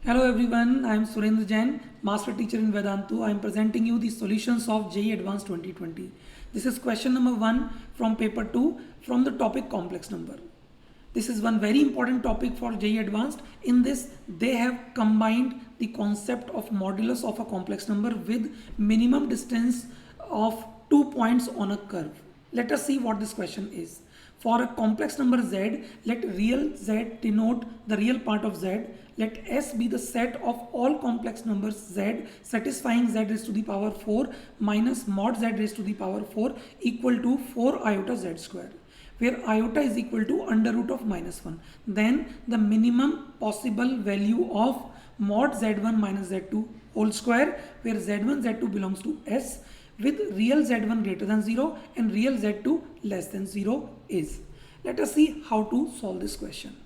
Hello everyone, I am Surendra Jain, Master Teacher in Vedantu. I am presenting you the solutions of JEE Advanced 2020. This is question number 1 from paper 2 from the topic complex number. This is one very important topic for JEE Advanced. In this, they have combined the concept of modulus of a complex number with minimum distance of 2 points on a curve. Let us see what this question is. For a complex number z, let real z denote the real part of z. Let S be the set of all complex numbers z satisfying z raised to the power 4 minus mod z raised to the power 4 equal to 4 iota z square, where iota is equal to under root of minus 1. Then the minimum possible value of mod z1 minus z2 whole square, where z1 z2 belongs to S, with real z1 greater than 0 and real z2 less than 0 is. Let us see how to solve this question.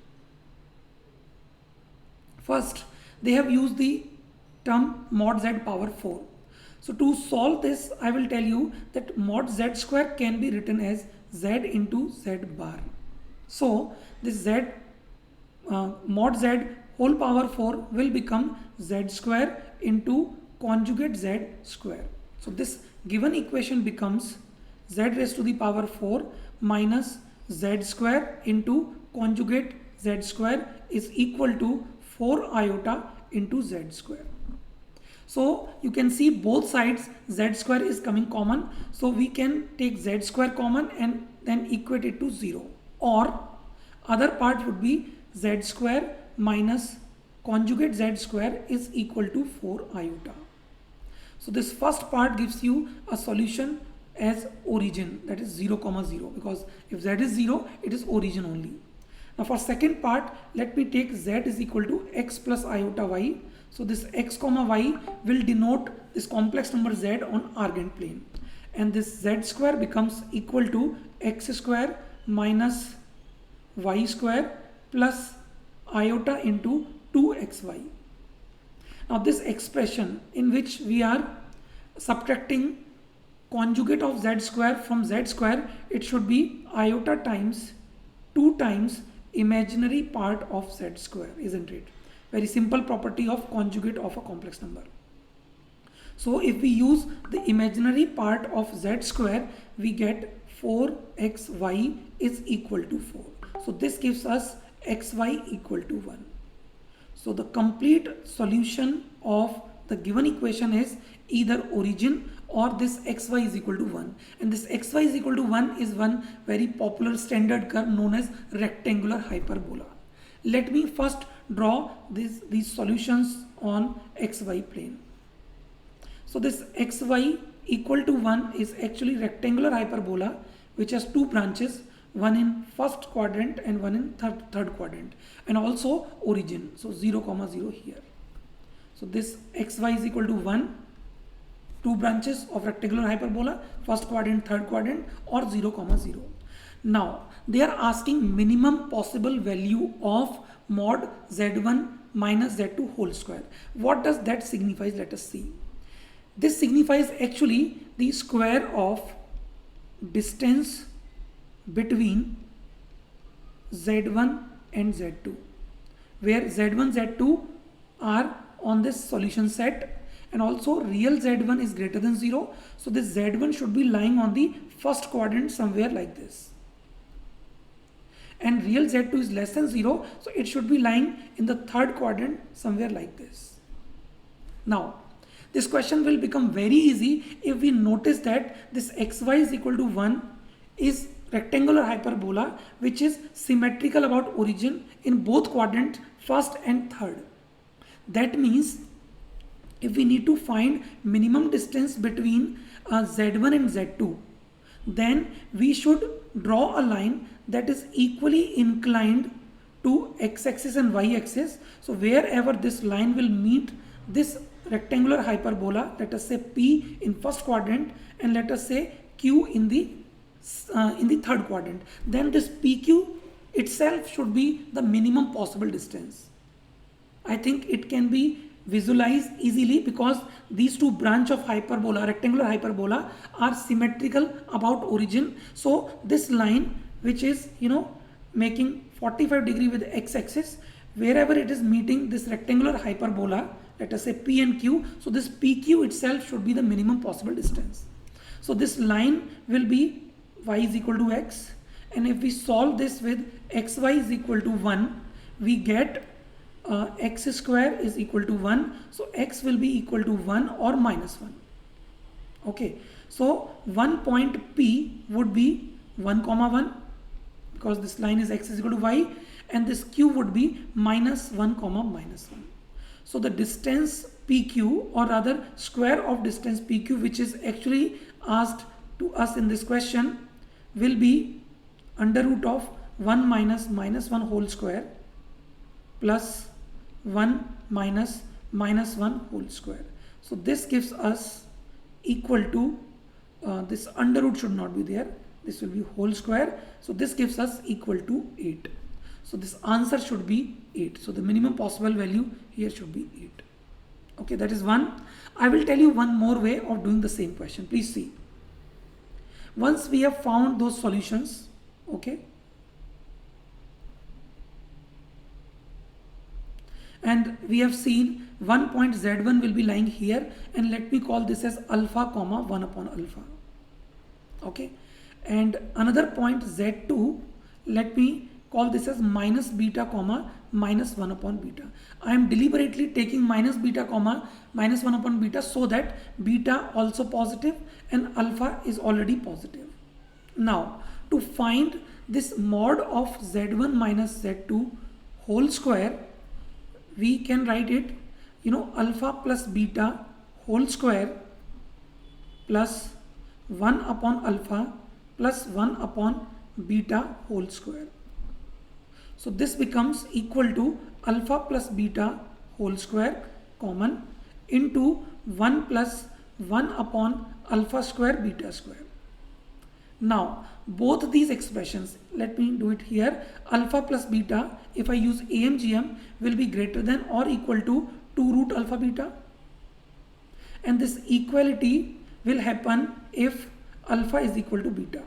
First, they have used the term mod z power 4. So to solve this, I will tell you that mod z square can be written as z into z bar. So this z mod z whole power 4 will become z square into conjugate z square. So this given equation becomes z raised to the power 4 minus z square into conjugate z square is equal to 4 iota into z square. So you can see both sides z square is coming common. So we can take z square common and then equate it to 0. Or other part would be z square minus conjugate z square is equal to 4 iota. So this first part gives you a solution as origin, that is 0 comma 0, because if z is 0 it is origin only. Now for second part, let me take z is equal to x plus iota y. So this x comma y will denote this complex number z on Argand plane, and this z square becomes equal to x square minus y square plus iota into 2xy. Now this expression in which we are subtracting conjugate of z square from z square, it should be iota times 2 times imaginary part of z square, isn't it? Very simple property of conjugate of a complex number. So if we use the imaginary part of z square, we get 4xy is equal to 4. So this gives us xy equal to 1. So the complete solution of the given equation is either origin or this xy is equal to 1. And this xy is equal to 1 is one very popular standard curve known as rectangular hyperbola. Let me first draw these solutions on xy plane. So this xy equal to 1 is actually rectangular hyperbola which has two branches, one in first quadrant and one in third quadrant, and also origin, so 0 comma 0 here. So this xy is equal to 1, two branches of rectangular hyperbola, first quadrant, third quadrant, or 0 comma 0. Now they are asking minimum possible value of mod z1 minus z2 whole square. What does that signify? Let us see. This signifies actually the square of distance between z1 and z2, where z1 z2 are on this solution set, and also real z1 is greater than 0. So this z1 should be lying on the first quadrant somewhere like this, and real z2 is less than 0, so it should be lying in the third quadrant somewhere like this. Now this question will become very easy if we notice that this xy is equal to 1 is rectangular hyperbola which is symmetrical about origin in both quadrants, first and third. That means if we need to find minimum distance between z1 and z2, then we should draw a line that is equally inclined to x-axis and y-axis. So wherever this line will meet this rectangular hyperbola, let us say P in first quadrant and let us say Q in the third quadrant, then this PQ itself should be the minimum possible distance. I think it can be visualized easily because these two branch of hyperbola, rectangular hyperbola, are symmetrical about origin. So this line which is making 45 degree with x-axis wherever it is meeting this rectangular hyperbola, let us say P and Q, so this PQ itself should be the minimum possible distance. So this line will be y is equal to x, and if we solve this with xy is equal to 1, we get x square is equal to 1, so x will be equal to 1 or minus 1. Okay, so one point P would be 1 comma 1, because this line is x is equal to y, and this q would be minus 1 comma minus 1. So the distance PQ, or rather square of distance PQ, which is actually asked to us in this question, will be under root of 1 minus minus 1 whole square plus 1 minus minus 1 whole square. So this gives us equal to, this under root should not be there, this will be whole square, so this gives us equal to 8. So this answer should be 8. So the minimum possible value here should be 8. Okay, that is one. I will tell you one more way of doing the same question. Please see. Once we have found those solutions, okay, and we have seen one point z1 will be lying here, and let me call this as alpha comma 1 upon alpha. Okay, and another point z2, let me call this as minus beta comma minus 1 upon beta. I am deliberately taking minus beta comma minus 1 upon beta so that beta also positive and alpha is already positive. Now to find this mod of z1 minus z2 whole square, we can write it, alpha plus beta whole square plus 1 upon alpha plus 1 upon beta whole square. So this becomes equal to alpha plus beta whole square common into 1 plus 1 upon alpha square beta square. Now both these expressions, let me do it here, alpha plus beta, if I use AMGM, will be greater than or equal to 2 root alpha beta, and this equality will happen if alpha is equal to beta,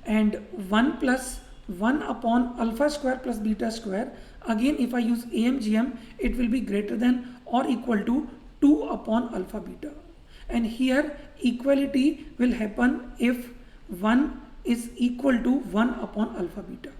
and 1 plus 1 upon alpha square plus beta square, again if I use AMGM, it will be greater than or equal to 2 upon alpha beta, and here equality will happen if 1 is equal to 1 upon alpha beta.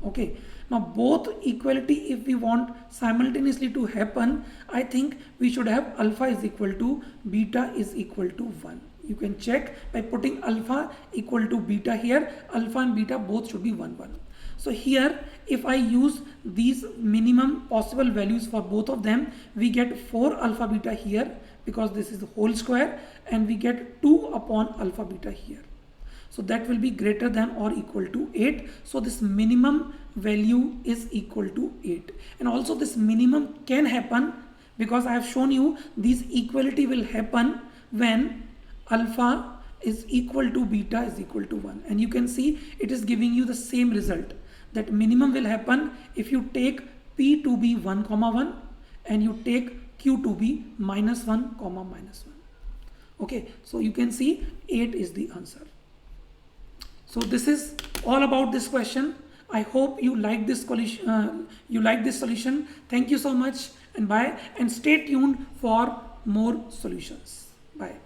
Okay, now both equality, if we want simultaneously to happen, I think we should have alpha is equal to beta is equal to 1. You can check by putting alpha equal to beta here, alpha and beta both should be 1 1. So here if I use these minimum possible values for both of them, we get 4 alpha beta here because this is the whole square, and we get 2 upon alpha beta here. So that will be greater than or equal to 8. So this minimum value is equal to 8. And also this minimum can happen because I have shown you this equality will happen when alpha is equal to beta is equal to 1. And you can see it is giving you the same result. That minimum will happen if you take P to be 1 comma 1 and you take Q to be minus 1 comma minus 1. Okay, so you can see 8 is the answer. So this is all about this question. I hope you like this solution. Thank you so much and bye, and stay tuned for more solutions. Bye.